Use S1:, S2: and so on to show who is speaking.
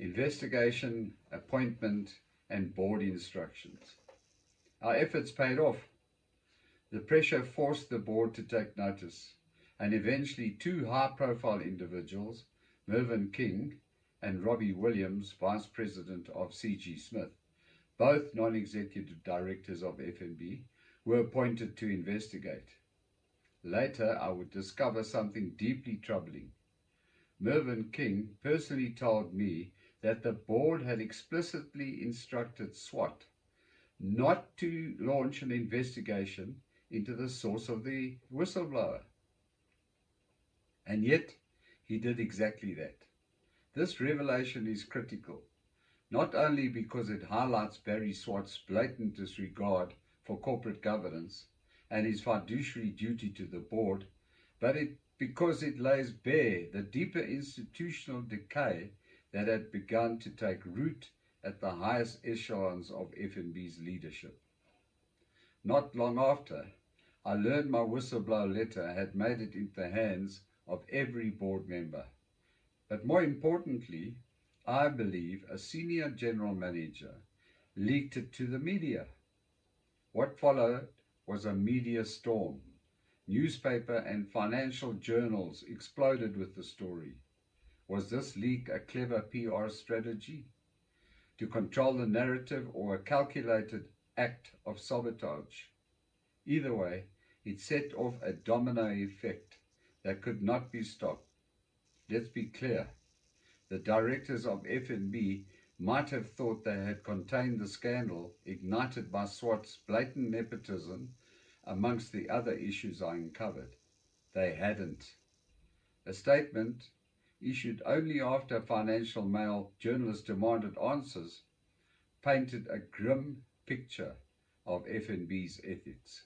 S1: investigation, appointment, and board instructions. Our efforts paid off. The pressure forced the board to take notice, and eventually two high-profile individuals, Mervyn King and Robbie Williams, Vice President of C.G. Smith, both non-executive directors of FNB, were appointed to investigate. Later, I would discover something deeply troubling. Mervyn King personally told me that the board had explicitly instructed SWAT not to launch an investigation into the source of the whistleblower. And yet, he did exactly that. This revelation is critical, not only because it highlights Barry Swart's blatant disregard for corporate governance and his fiduciary duty to the board, but because it lays bare the deeper institutional decay that had begun to take root at the highest echelons of FNB's leadership. Not long after, I learned my whistleblower letter had made it into the hands of every board member. But more importantly, I believe a senior general manager leaked it to the media. What followed was a media storm. Newspaper and financial journals exploded with the story. Was this leak a clever PR strategy to control the narrative or a calculated act of sabotage? Either way, it set off a domino effect that could not be stopped. Let's be clear, the directors of FNB might have thought they had contained the scandal ignited by SWAT's blatant nepotism amongst the other issues I uncovered. They hadn't. A statement issued only after Financial Mail journalists demanded answers painted a grim picture of FNB's ethics.